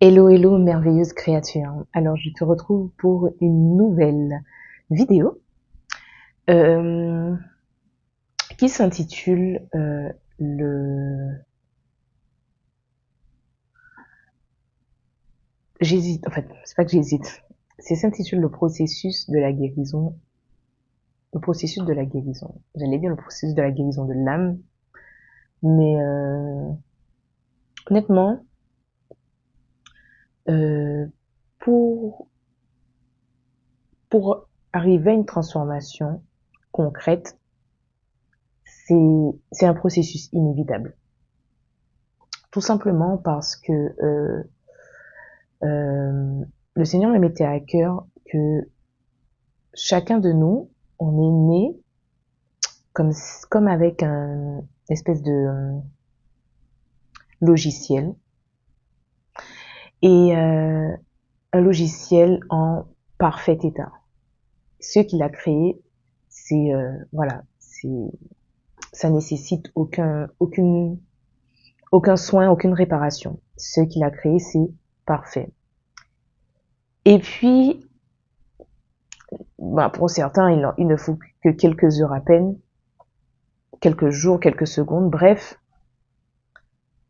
Hello, hello, merveilleuse créature. Alors, je te retrouve pour une nouvelle vidéo euh, qui s'intitule J'hésite, en fait, c'est pas que j'hésite, c'est s'intitule le processus de la guérison. Le processus de la guérison. J'allais dire le processus de la guérison de l'âme, mais honnêtement, euh, pour, pour arriver à une transformation concrète, c'est un processus inévitable. Tout simplement parce que euh, le Seigneur me mettait à cœur que chacun de nous, on est né comme avec un espèce de logiciel et un logiciel en parfait état. Ce qu'il a créé, c'est voilà, ça nécessite aucun soin, aucune réparation. Ce qu'il a créé, c'est parfait. Et puis, bah, pour certains, il ne faut que quelques heures à peine, quelques jours, quelques secondes, bref,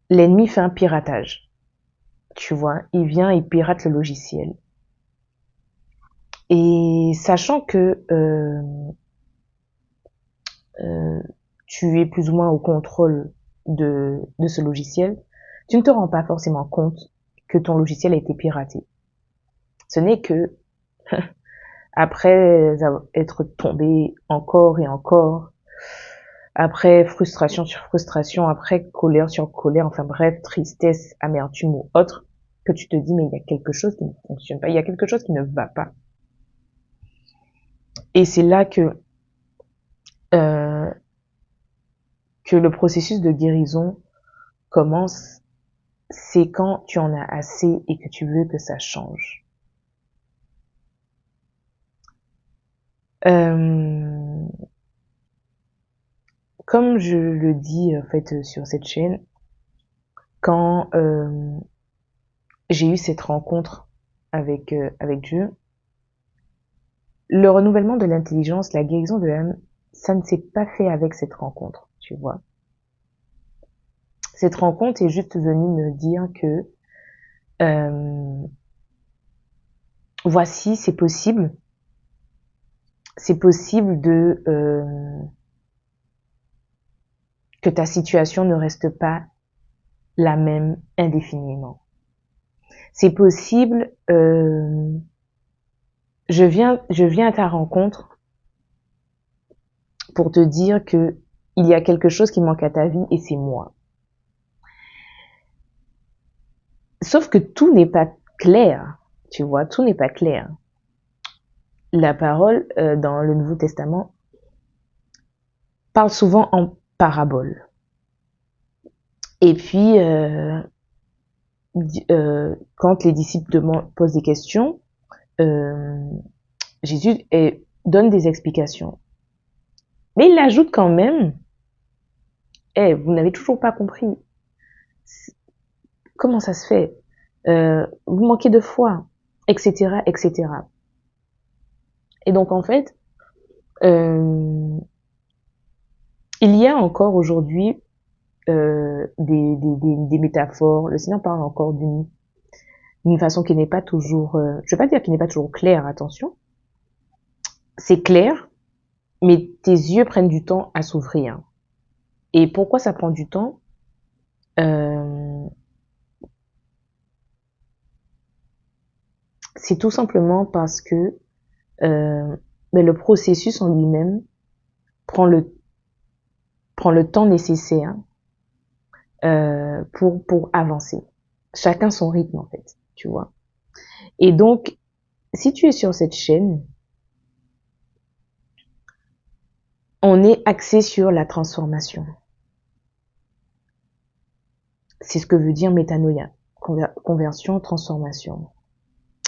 l'ennemi fait un piratage. Tu vois, il vient, il pirate le logiciel. Et sachant que euh, tu es plus ou moins au contrôle de ce logiciel, tu ne te rends pas forcément compte que ton logiciel a été piraté. Ce n'est que après être tombé encore et encore, après frustration sur frustration, après colère sur colère, enfin bref, tristesse, amertume ou autre, que tu te dis mais il y a quelque chose qui ne fonctionne pas, il y a quelque chose qui ne va pas. Et c'est là euh, que le processus de guérison commence, c'est quand tu en as assez et que tu veux que ça change. Euh, Comme je le dis en fait sur cette chaîne, quand j'ai eu cette rencontre avec Dieu, le renouvellement de l'intelligence, la guérison de l'âme, ça ne s'est pas fait avec cette rencontre, tu vois. Cette rencontre est juste venue me dire que euh, voici, c'est possible que ta situation ne reste pas la même indéfiniment. C'est possible, je viens à ta rencontre pour te dire que il y a quelque chose qui manque à ta vie et c'est moi. Sauf que tout n'est pas clair, tu vois, tout n'est pas clair. La parole dans le Nouveau Testament parle souvent en parabole. Et puis, quand les disciples posent des questions, euh, Jésus donne des explications. Mais il ajoute quand même, hey, vous n'avez toujours pas compris. Comment ça se fait Vous manquez de foi, etc., etc. Et donc, en fait, euh, il y a encore aujourd'hui des métaphores. Le Seigneur parle encore d'une façon qui n'est pas toujours, je veux pas dire qu'il n'est pas toujours claire, attention. C'est clair, mais tes yeux prennent du temps à s'ouvrir. Et pourquoi ça prend du temps euh, C'est tout simplement parce que mais le processus en lui-même prend le prend le temps nécessaire pour avancer. Chacun son rythme en fait, tu vois. Et donc, si tu es sur cette chaîne, on est axé sur la transformation. C'est ce que veut dire métanoïa, conversion, transformation.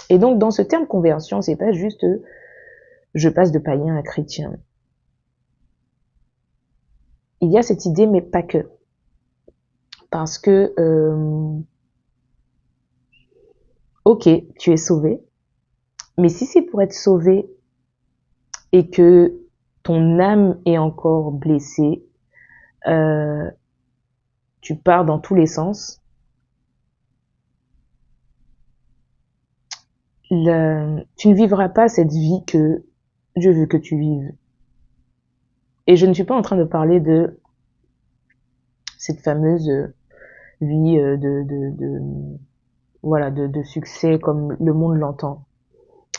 Et donc, dans ce terme conversion, c'est pas juste je passe de païen à chrétien. Il y a cette idée, mais pas que. Parce que ok, tu es sauvé, mais si c'est pour être sauvé et que ton âme est encore blessée, tu pars dans tous les sens, tu ne vivras pas cette vie que Dieu veut que tu vives. Et je ne suis pas en train de parler de cette fameuse vie voilà, de succès comme le monde l'entend.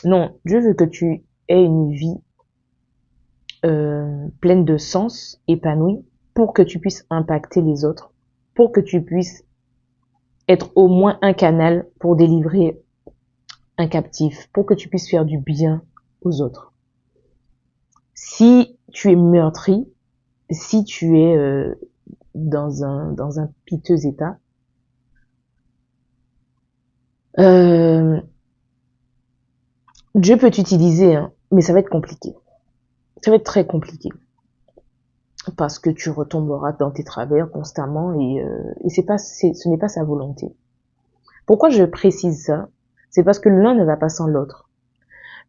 Non, Dieu veut que tu aies une vie pleine de sens, épanouie, pour que tu puisses impacter les autres, pour que tu puisses être au moins un canal pour délivrer un captif, pour que tu puisses faire du bien aux autres. Si tu es meurtri, si tu es dans un piteux état, Dieu peut t'utiliser, hein, mais ça va être compliqué. Ça va être très compliqué parce que tu retomberas dans tes travers constamment et ce n'est pas sa volonté. Pourquoi je précise ça? C'est parce que l'un ne va pas sans l'autre.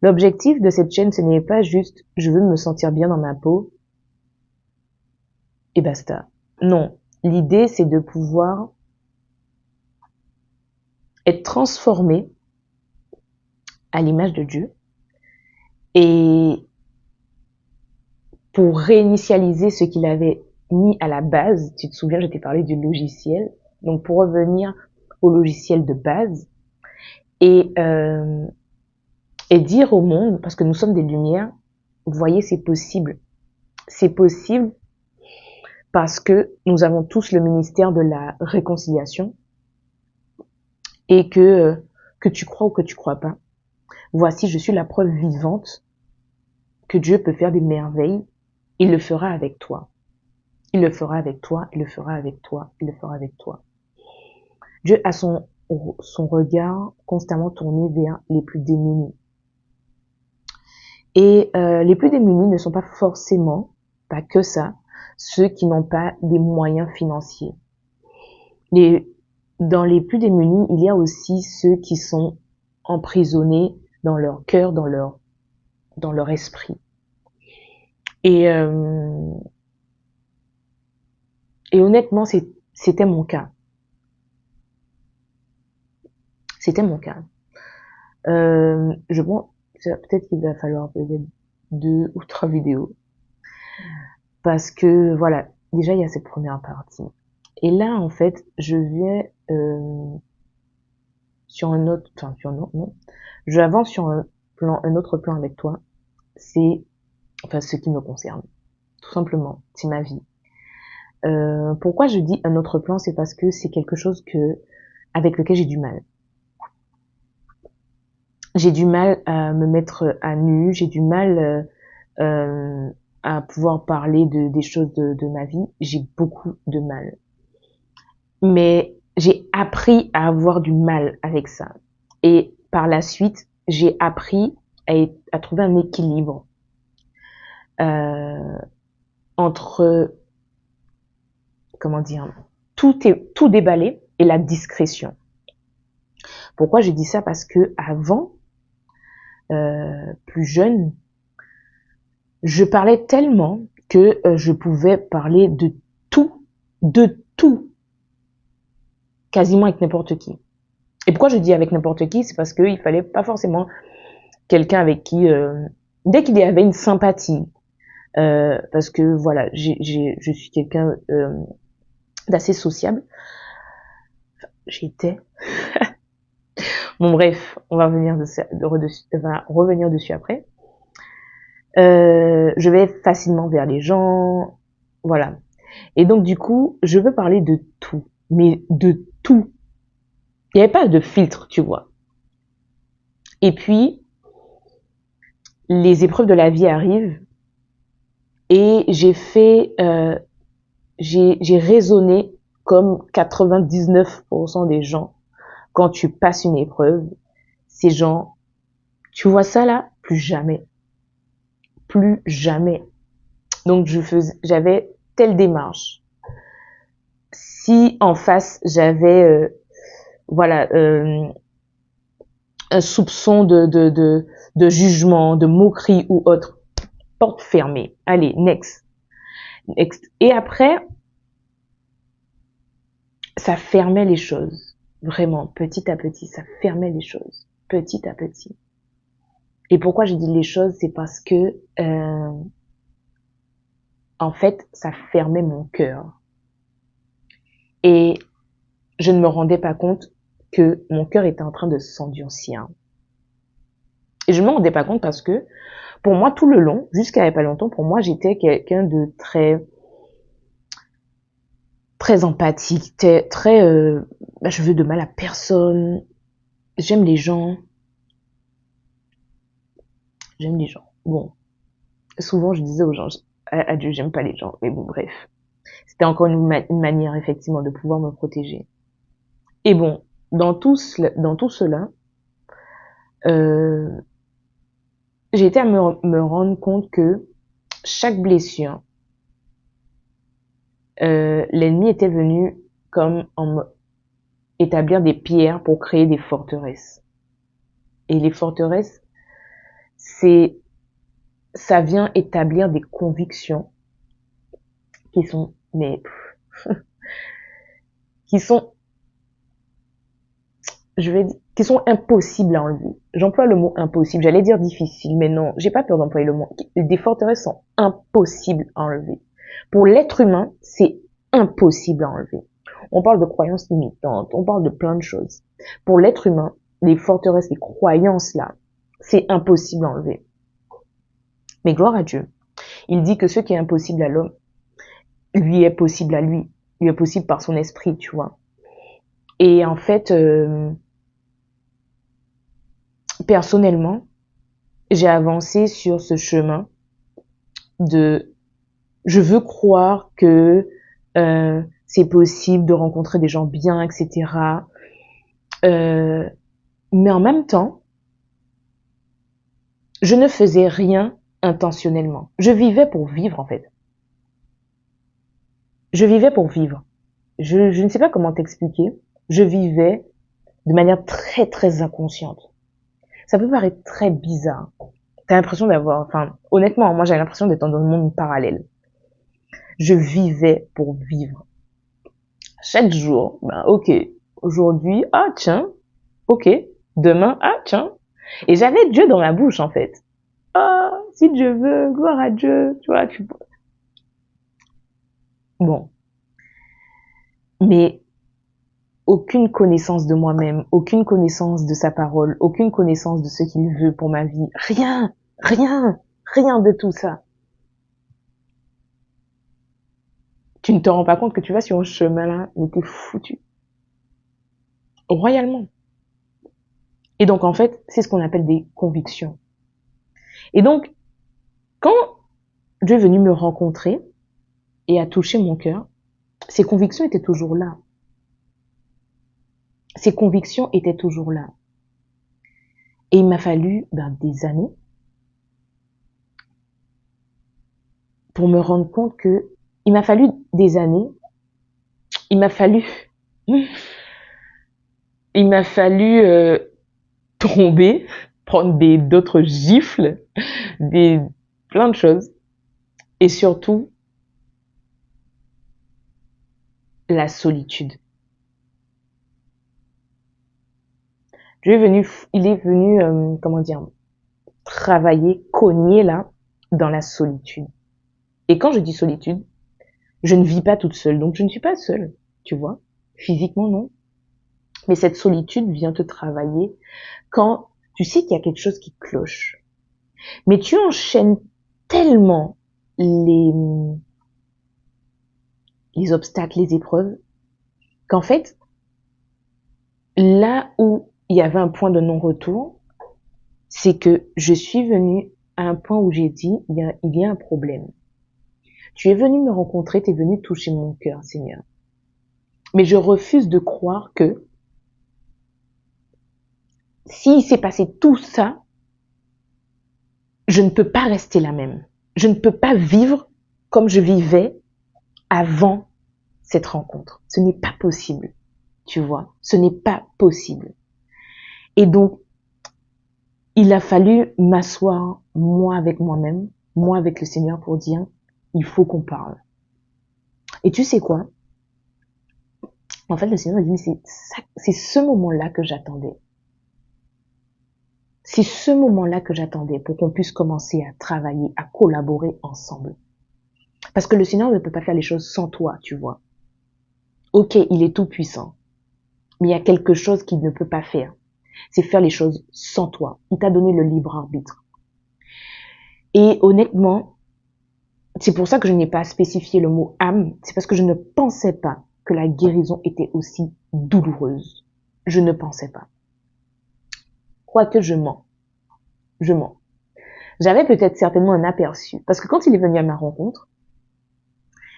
L'objectif de cette chaîne, ce n'est pas juste je veux me sentir bien dans ma peau et basta. Non, l'idée c'est de pouvoir être transformé à l'image de Dieu et pour réinitialiser ce qu'il avait mis à la base. Tu te souviens, je t'ai parlé du logiciel. Donc pour revenir au logiciel de base et dire au monde, parce que nous sommes des lumières, vous voyez, c'est possible. C'est possible parce que nous avons tous le ministère de la réconciliation et que tu crois ou que tu crois pas. Voici, je suis la preuve vivante que Dieu peut faire des merveilles. Il le fera avec toi. Il le fera avec toi, il le fera avec toi, il le fera avec toi. Dieu a son regard constamment tourné vers les plus démunis. Et les plus démunis ne sont pas forcément, pas que ça, ceux qui n'ont pas des moyens financiers. Dans les plus démunis, il y a aussi ceux qui sont emprisonnés dans leur cœur, dans leur esprit. Et honnêtement, c'était mon cas. C'était mon cas. Peut-être qu'il va falloir peut-être 2 ou 3 vidéos. Parce que, voilà, déjà, il y a cette première partie. Et là, en fait, je vais sur un autre, enfin, sur un autre, non. J'avance sur un autre plan avec toi. C'est, enfin, ce qui me concerne. Tout simplement. C'est ma vie. Pourquoi je dis un autre plan? C'est parce que c'est quelque chose avec lequel j'ai du mal. J'ai du mal à me mettre à nu, j'ai du mal à pouvoir parler des choses de ma vie. J'ai beaucoup de mal. Mais j'ai appris à avoir du mal avec ça. Et par la suite, j'ai appris à trouver un équilibre entre, comment dire, tout déballer et la discrétion. Pourquoi je dis ça? Parce que avant, plus jeune, je parlais tellement que je pouvais parler de tout, quasiment avec n'importe qui. Et pourquoi je dis avec n'importe qui? C'est parce qu'il fallait pas forcément quelqu'un avec qui, dès qu'il y avait une sympathie, parce que voilà, je suis quelqu'un d'assez sociable. Enfin, j'étais. Bon bref, on va revenir dessus après. Je vais facilement vers les gens, voilà. Et donc du coup, je veux parler de tout, mais de tout. Il n'y avait pas de filtre, tu vois. Et puis, les épreuves de la vie arrivent et j'ai raisonné comme 99% des gens. Quand tu passes une épreuve, ces gens, tu vois ça là, plus jamais. Plus jamais. Donc j'avais telle démarche. Si en face j'avais voilà un soupçon de jugement, de moquerie ou autre. Porte fermée. Allez, next. Et après, ça fermait les choses. Vraiment, petit à petit, ça fermait les choses. Petit à petit. Et pourquoi je dis les choses, c'est parce que, en fait, ça fermait mon cœur. Et je ne me rendais pas compte que mon cœur était en train de s'endurcir. Et je ne me rendais pas compte parce que, pour moi, tout le long, jusqu'à il n'y a pas longtemps, pour moi, j'étais quelqu'un de très empathique, très, je veux de mal à personne, j'aime les gens. Bon, souvent, je disais aux gens, adieu, j'aime pas les gens, mais bon, bref. C'était encore une manière, effectivement, de pouvoir me protéger. Et bon, dans tout cela, j'ai été à me rendre compte que chaque blessure, l'ennemi était venu comme établir des pierres pour créer des forteresses. Et les forteresses, ça vient établir des convictions qui sont, qui sont, qui sont impossibles à enlever. J'emploie le mot impossible. J'allais dire difficile, mais non, j'ai pas peur d'employer le mot. Des forteresses sont impossibles à enlever. Pour l'être humain, c'est impossible à enlever. On parle de croyances limitantes, on parle de plein de choses. Pour l'être humain, les forteresses, les croyances là, c'est impossible à enlever. Mais gloire à Dieu. Il dit que ce qui est impossible à l'homme, lui est possible à lui. Lui est possible par son esprit, tu vois. Et en fait, personnellement, j'ai avancé sur ce chemin de je veux croire que c'est possible de rencontrer des gens bien, etc. Mais en même temps, je ne faisais rien intentionnellement. Je vivais pour vivre, en fait. Je vivais pour vivre. Je ne sais pas comment t'expliquer. Je vivais de manière très, très inconsciente. Ça peut paraître très bizarre. T'as l'impression honnêtement, moi j'ai l'impression d'être dans un monde parallèle. Je vivais pour vivre. Chaque jour, ok, aujourd'hui, ah tiens, ok, demain, ah tiens. Et j'avais Dieu dans ma bouche, en fait. Ah, si Dieu veut, gloire à Dieu, tu vois, Bon. Mais aucune connaissance de moi-même, aucune connaissance de sa parole, aucune connaissance de ce qu'il veut pour ma vie. Rien, rien, rien de tout ça. Tu ne te rends pas compte que tu vas sur un chemin là, mais t'es foutu. Royalement. Et donc, en fait, c'est ce qu'on appelle des convictions. Et donc, quand Dieu est venu me rencontrer et a touché mon cœur, ces convictions étaient toujours là. Ces convictions étaient toujours là. Et il m'a fallu des années pour me rendre compte que il m'a fallu des années. Il m'a fallu tomber, prendre d'autres gifles, plein de choses. Et surtout, la solitude. Il est venu, travailler, cogner là, dans la solitude. Et quand je dis solitude, je ne vis pas toute seule, donc je ne suis pas seule, tu vois. Physiquement, non. Mais cette solitude vient te travailler quand tu sais qu'il y a quelque chose qui cloche. Mais tu enchaînes tellement les obstacles, les épreuves, qu'en fait, là où il y avait un point de non-retour, c'est que je suis venue à un point où j'ai dit, il y a un problème. Tu es venu me rencontrer, tu es venu toucher mon cœur, Seigneur. Mais je refuse de croire que s'il s'est passé tout ça, je ne peux pas rester la même. Je ne peux pas vivre comme je vivais avant cette rencontre. Ce n'est pas possible. Tu vois, ce n'est pas possible. Et donc, il a fallu m'asseoir, moi avec moi-même, moi avec le Seigneur pour dire, il faut qu'on parle. Et tu sais quoi? En fait, le Seigneur m'a dit, mais c'est ce moment-là que j'attendais. C'est ce moment-là que j'attendais pour qu'on puisse commencer à travailler, à collaborer ensemble. Parce que le Seigneur ne peut pas faire les choses sans toi, tu vois. Ok, il est tout puissant. Mais il y a quelque chose qu'il ne peut pas faire. C'est faire les choses sans toi. Il t'a donné le libre arbitre. Et honnêtement, c'est pour ça que je n'ai pas spécifié le mot âme. C'est parce que je ne pensais pas que la guérison était aussi douloureuse. Je ne pensais pas. Quoique je mens. Je mens. J'avais peut-être certainement un aperçu. Parce que quand il est venu à ma rencontre,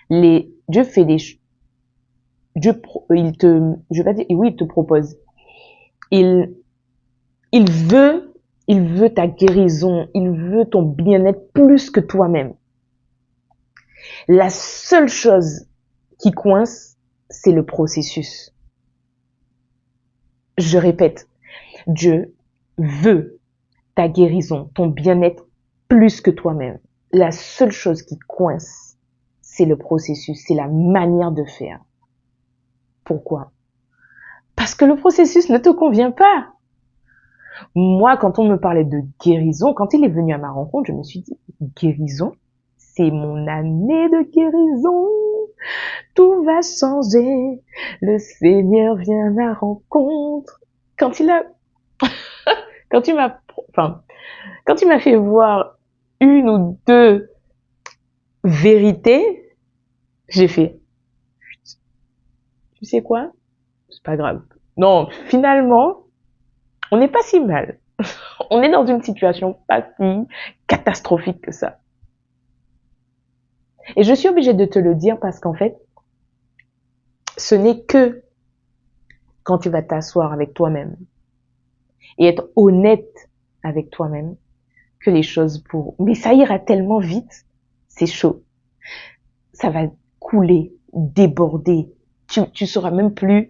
Dieu fait des il te propose. Il veut ta guérison, il veut ton bien-être plus que toi-même. La seule chose qui coince, c'est le processus. Je répète, Dieu veut ta guérison, ton bien-être plus que toi-même. La seule chose qui coince, c'est le processus, c'est la manière de faire. Pourquoi? Parce que le processus ne te convient pas. Moi, quand on me parlait de guérison, quand il est venu à ma rencontre, je me suis dit, guérison? C'est mon année de guérison. Tout va changer. Le Seigneur vient à ma rencontre. Quand il m'a fait voir une ou deux vérités, j'ai fait, tu sais quoi? C'est pas grave. Non, finalement, on n'est pas si mal. On est dans une situation pas si catastrophique que ça. Et je suis obligée de te le dire parce qu'en fait, ce n'est que quand tu vas t'asseoir avec toi-même et être honnête avec toi-même que les choses pourront. Mais ça ira tellement vite, c'est chaud. Ça va couler, déborder. Tu sauras même plus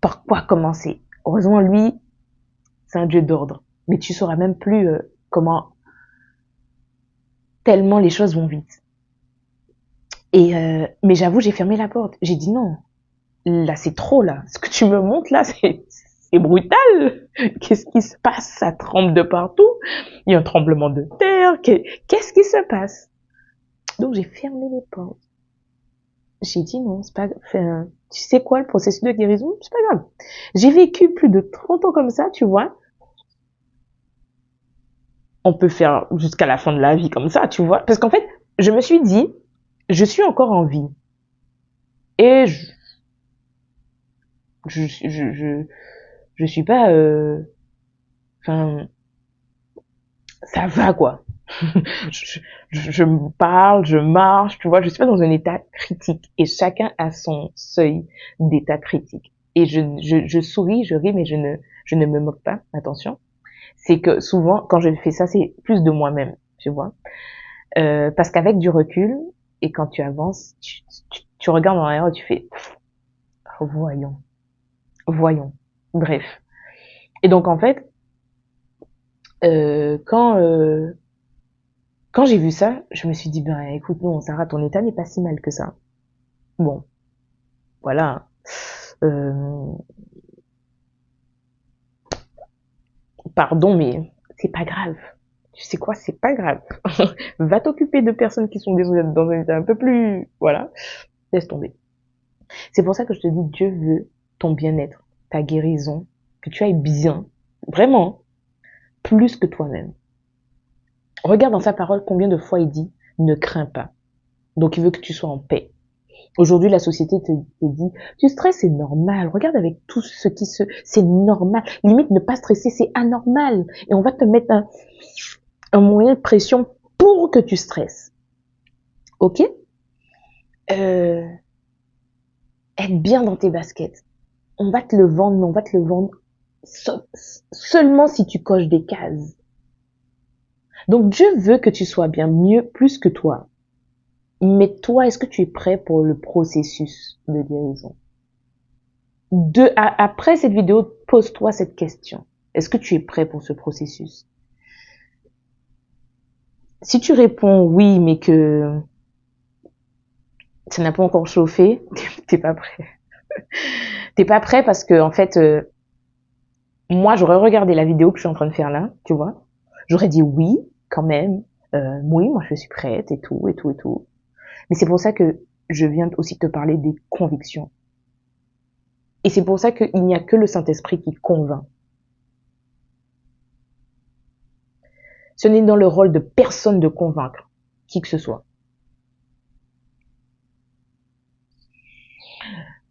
par quoi commencer. Heureusement, lui, c'est un Dieu d'ordre. Mais tu sauras même plus comment, tellement les choses vont vite. Mais j'avoue, j'ai fermé la porte. J'ai dit non. Là, c'est trop, là. Ce que tu me montres, là, c'est brutal. Qu'est-ce qui se passe? Ça tremble de partout. Il y a un tremblement de terre. Qu'est-ce qui se passe? Donc, j'ai fermé les portes. J'ai dit non, c'est pas, enfin, tu sais quoi, le processus de guérison, c'est pas grave. J'ai vécu plus de 30 ans comme ça, tu vois. On peut faire jusqu'à la fin de la vie comme ça, tu vois. Parce qu'en fait, je me suis dit, je suis encore en vie. Et je suis pas, enfin, ça va, quoi. je me parle, je marche, tu vois, je suis pas dans un état critique. Et chacun a son seuil d'état critique. Et je souris, je ris, mais je ne me moque pas, attention. C'est que souvent, quand je fais ça, c'est plus de moi-même, tu vois. Parce qu'avec du recul, et quand tu avances, tu regardes en arrière et tu fais, voyons. Bref. Et donc, en fait, quand j'ai vu ça, je me suis dit, ben, écoute, non, Sarah, ton état n'est pas si mal que ça. Bon, voilà. Pardon, mais c'est pas grave. Tu sais quoi, c'est pas grave. Va t'occuper de personnes qui sont déjà dans un état un peu plus, voilà. Laisse tomber. C'est pour ça que je te dis, Dieu veut ton bien-être, ta guérison, que tu ailles bien. Vraiment. Plus que toi-même. Regarde dans sa parole combien de fois il dit, ne crains pas. Donc il veut que tu sois en paix. Aujourd'hui, la société te dit, tu stresses, c'est normal. Regarde avec tout ce c'est normal. Limite, ne pas stresser, c'est anormal. Et on va te mettre un moyen de pression pour que tu stresses. Ok? Être bien dans tes baskets. On va te le vendre, mais on va te le vendre seulement si tu coches des cases. Donc Dieu veut que tu sois bien, mieux, plus que toi. Mais toi, est-ce que tu es prêt pour le processus de guérison? Après cette vidéo, pose-toi cette question. Est-ce que tu es prêt pour ce processus? Si tu réponds oui, mais que ça n'a pas encore chauffé, t'es pas prêt. T'es pas prêt parce que, en fait, moi, j'aurais regardé la vidéo que je suis en train de faire là, tu vois. J'aurais dit oui, quand même. Oui, moi, je suis prête et tout, et tout, et tout. Mais c'est pour ça que je viens aussi te parler des convictions. Et c'est pour ça qu'il n'y a que le Saint-Esprit qui convainc. Ce n'est dans le rôle de personne de convaincre qui que ce soit.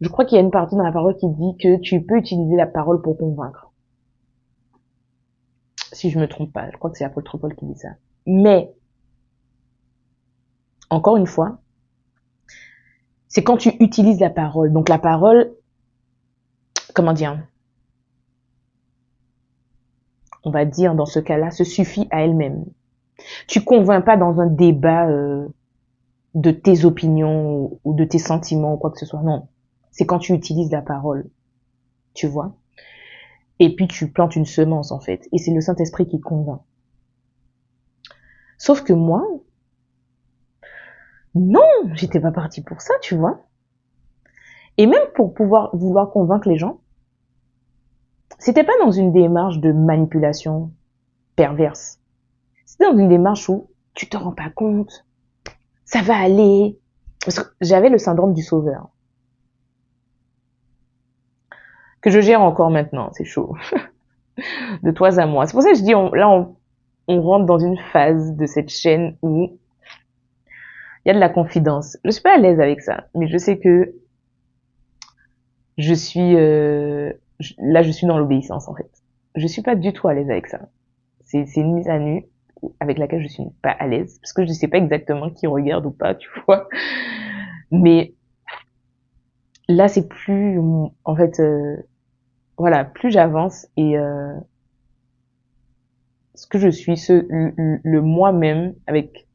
Je crois qu'il y a une partie dans la parole qui dit que tu peux utiliser la parole pour convaincre. Si je me trompe pas, je crois que c'est l'apôtre Paul qui dit ça. Mais, encore une fois, c'est quand tu utilises la parole. Donc la parole, comment dire, on va dire dans ce cas-là, se suffit à elle-même. Tu convaincs pas dans un débat de tes opinions ou de tes sentiments ou quoi que ce soit. Non, c'est quand tu utilises la parole, tu vois. Et puis tu plantes une semence en fait. Et c'est le Saint-Esprit qui convainc. Sauf que moi, non, j'étais pas partie pour ça, tu vois. Et même pour pouvoir vouloir convaincre les gens, c'était pas dans une démarche de manipulation perverse. C'était dans une démarche où tu te rends pas compte, ça va aller. Parce que j'avais le syndrome du sauveur. Que je gère encore maintenant, c'est chaud. De toi à moi. C'est pour ça que je dis, on rentre dans une phase de cette chaîne où il y a de la confidence. Je suis pas à l'aise avec ça, mais je sais que je suis là, je suis dans l'obéissance en fait. Je suis pas du tout à l'aise avec ça. C'est une mise à nu avec laquelle je suis pas à l'aise parce que je sais pas exactement qui regarde ou pas, tu vois. Mais là, c'est plus en fait voilà, plus j'avance et ce que je suis, le moi-même avec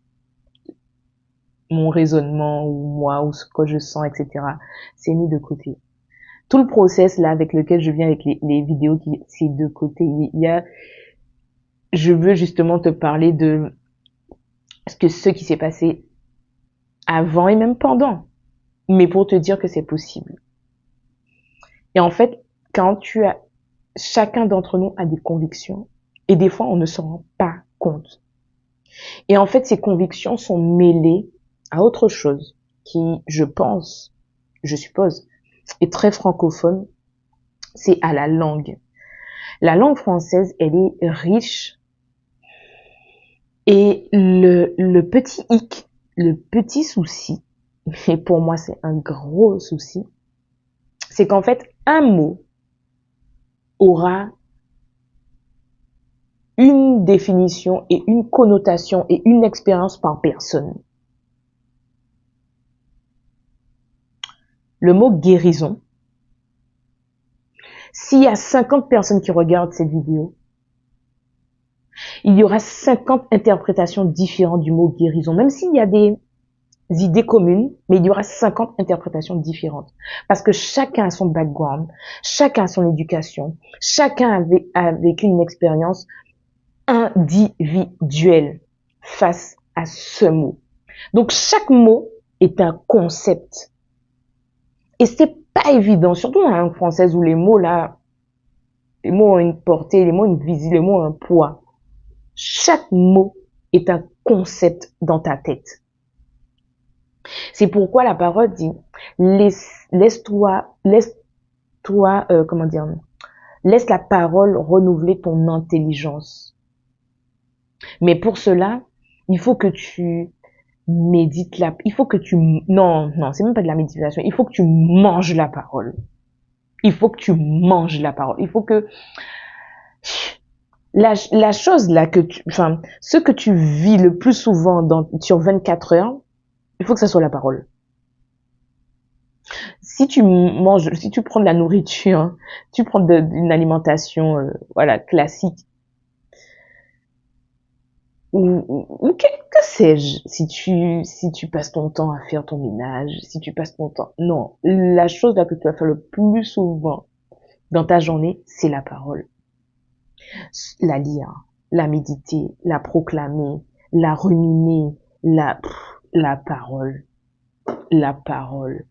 mon raisonnement ou moi ou ce que je sens, etc. C'est mis de côté. Tout le process là avec lequel je viens avec les vidéos, c'est de côté. Il y a, je veux justement te parler de ce qui s'est passé avant et même pendant, mais pour te dire que c'est possible. Et en fait, quand chacun d'entre nous a des convictions et des fois on ne s'en rend pas compte. Et en fait, ces convictions sont mêlées à autre chose qui, je suppose, est très francophone, c'est à la langue. La langue française, elle est riche et le petit hic, le petit souci, et pour moi c'est un gros souci, c'est qu'en fait un mot aura une définition et une connotation et une expérience par personne. Le mot guérison, s'il y a 50 personnes qui regardent cette vidéo, il y aura 50 interprétations différentes du mot guérison, même s'il y a des idées communes, mais il y aura 50 interprétations différentes. Parce que chacun a son background, chacun a son éducation, chacun a vécu une expérience individuelle face à ce mot. Donc chaque mot est un concept. Et c'est pas évident, surtout dans la langue française où les mots là, les mots ont une portée, les mots ont une visée, les mots ont un poids. Chaque mot est un concept dans ta tête. C'est pourquoi la parole dit, laisse-toi, comment dire, laisse la parole renouveler ton intelligence. Mais pour cela, il faut que tu médites il faut que non, c'est même pas de la méditation, il faut que tu manges la parole. Il faut que tu manges la parole. Il faut que, la chose là ce que tu vis le plus souvent sur 24 heures, il faut que ça soit la parole. Si tu prends de la nourriture, tu prends une alimentation, voilà, classique, ou que sais-je, si tu passes ton temps à faire ton ménage, si tu passes ton temps, non, la chose là que tu vas faire le plus souvent dans ta journée, c'est la parole. La lire, la méditer, la proclamer, la ruminer, la parole, la parole.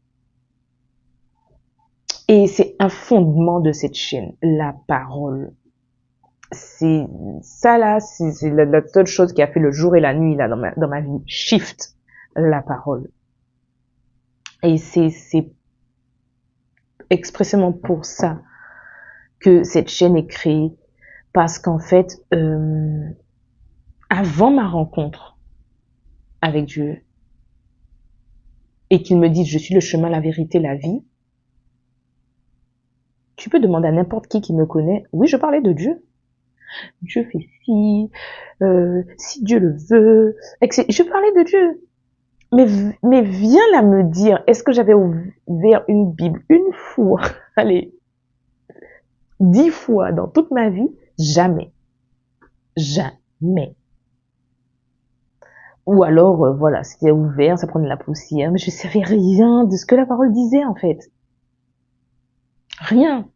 Et c'est un fondement de cette chaîne, la parole. C'est ça là, c'est la seule chose qui a fait le jour et la nuit là dans ma vie. Shift, la parole. Et c'est expressément pour ça que cette chaîne est créée. Parce qu'en fait, avant ma rencontre avec Dieu, et qu'il me dise je suis le chemin, la vérité, la vie, tu peux demander à n'importe qui me connaît, oui, je parlais de Dieu. Dieu fait ci, si Dieu le veut, etc. Je parlais de Dieu. Mais viens là me dire, est-ce que j'avais ouvert une Bible une fois, allez, 10 fois dans toute ma vie? Jamais. Jamais. Ou alors, voilà, c'était ouvert, ça prenait de la poussière, mais je savais rien de ce que la parole disait, en fait. Rien.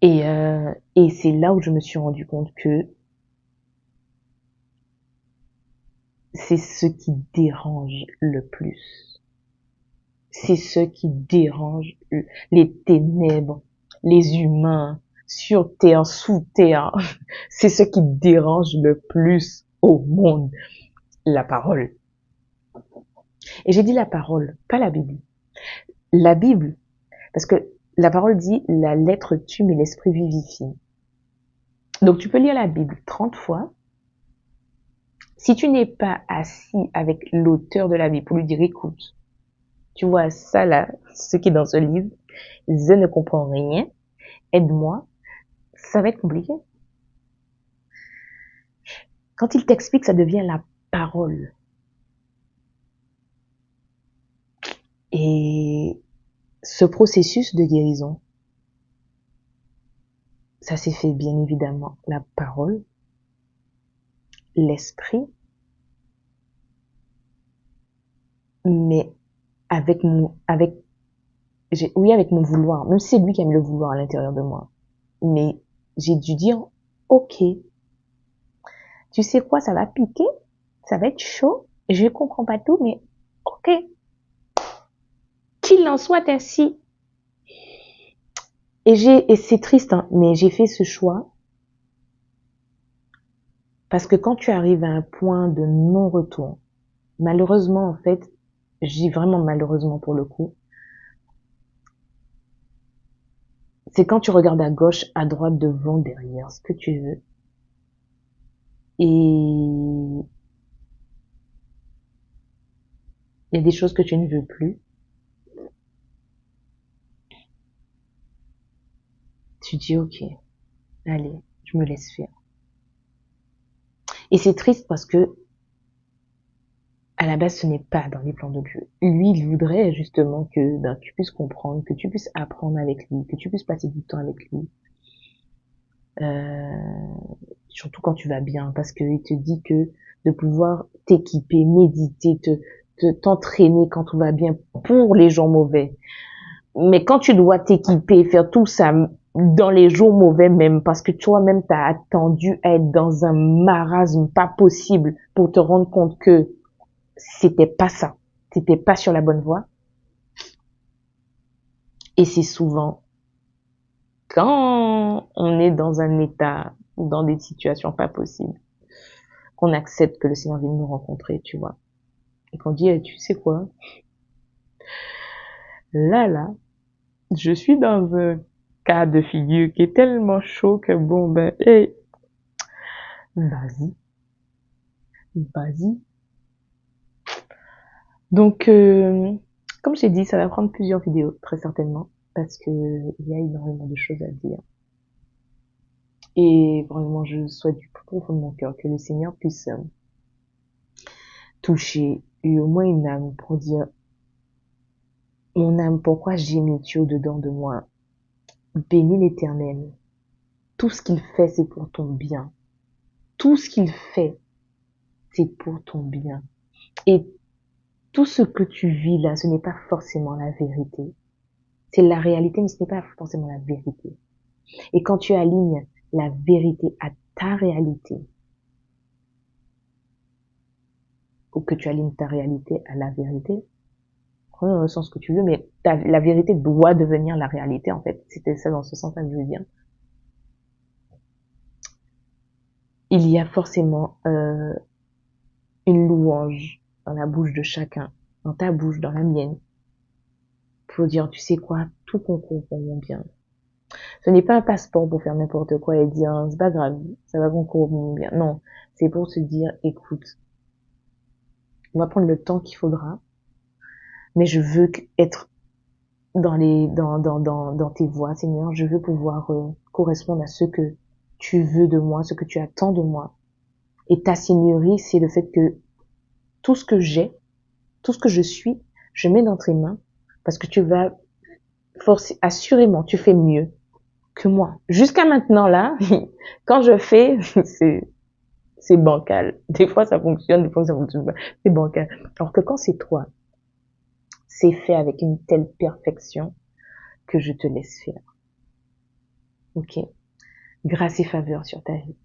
Et c'est là où je me suis rendu compte que c'est ce qui dérange le plus. C'est ce qui dérange les ténèbres, les humains, sur terre, sous terre. C'est ce qui dérange le plus au monde. La parole. Et j'ai dit la parole, pas la Bible. La Bible, parce que la parole dit la lettre tue mais l'esprit vivifie. Donc tu peux lire la Bible 30 fois. Si tu n'es pas assis avec l'auteur de la Bible pour lui dire écoute, tu vois ça là, ce qui est dans ce livre, je ne comprends rien, aide-moi, ça va être compliqué. Quand il t'explique, ça devient la parole. Et ce processus de guérison, ça s'est fait bien évidemment la parole, l'esprit, mais avec mon vouloir, même si c'est lui qui a mis le vouloir à l'intérieur de moi. Mais j'ai dû dire, ok, tu sais quoi, ça va piquer, ça va être chaud, je comprends pas tout, mais ok, qu'il en soit ainsi. Et c'est triste, hein, mais j'ai fait ce choix parce que quand tu arrives à un point de non-retour, malheureusement, en fait, je dis vraiment malheureusement pour le coup, c'est quand tu regardes à gauche, à droite, devant, derrière, ce que tu veux. Et il y a des choses que tu ne veux plus. Tu dis, ok, allez, je me laisse faire. Et c'est triste parce que, à la base, ce n'est pas dans les plans de Dieu. Lui, il voudrait justement que tu puisses comprendre, que tu puisses apprendre avec lui, que tu puisses passer du temps avec lui. Surtout quand tu vas bien, parce qu'il te dit que de pouvoir t'équiper, méditer, t'entraîner quand tout va bien pour les jours mauvais. Mais quand tu dois t'équiper, faire tout ça dans les jours mauvais même, parce que toi-même t'as attendu à être dans un marasme pas possible pour te rendre compte que c'était pas ça, t'étais pas sur la bonne voie. Et c'est souvent quand on est dans un état ou dans des situations pas possibles qu'on accepte que le Seigneur vienne nous rencontrer, tu vois. Et qu'on dit, tu sais quoi, là, je suis dans un cas de figure qui est tellement chaud que bon, ben, hey, vas-y. Donc, comme j'ai dit, ça va prendre plusieurs vidéos, très certainement, parce que il y a énormément de choses à dire. Et vraiment, je souhaite du plus profond de mon cœur que le Seigneur puisse toucher et au moins une âme pour dire, mon âme, pourquoi gémis-tu au-dedans de moi? Bénis l'Éternel. Tout ce qu'il fait, c'est pour ton bien. Tout ce qu'il fait, c'est pour ton bien. Et tout ce que tu vis là, ce n'est pas forcément la vérité. C'est la réalité, mais ce n'est pas forcément la vérité. Et quand tu alignes la vérité à ta réalité, ou que tu alignes ta réalité à la vérité, prends dans le sens que tu veux, mais la vérité doit devenir la réalité, en fait. C'était ça dans ce sens-là que je veux dire. Il y a forcément une louange dans la bouche de chacun, dans ta bouche, dans la mienne, pour dire, tu sais quoi, tout concourt pour mon bien. Ce n'est pas un passeport pour faire n'importe quoi et dire, c'est pas grave, ça va concourir pour mon bien. Non, c'est pour se dire, écoute, on va prendre le temps qu'il faudra, mais je veux être dans tes voies, Seigneur. Je veux pouvoir correspondre à ce que tu veux de moi, ce que tu attends de moi. Et ta seigneurie, c'est le fait que tout ce que j'ai, tout ce que je suis, je mets dans tes mains parce que tu vas forcer, assurément, tu fais mieux que moi. Jusqu'à maintenant, là, quand je fais, c'est bancal. Des fois, ça fonctionne, des fois, ça fonctionne pas. C'est bancal. Alors que quand c'est toi, c'est fait avec une telle perfection que je te laisse faire. Ok? Grâce et faveur sur ta vie.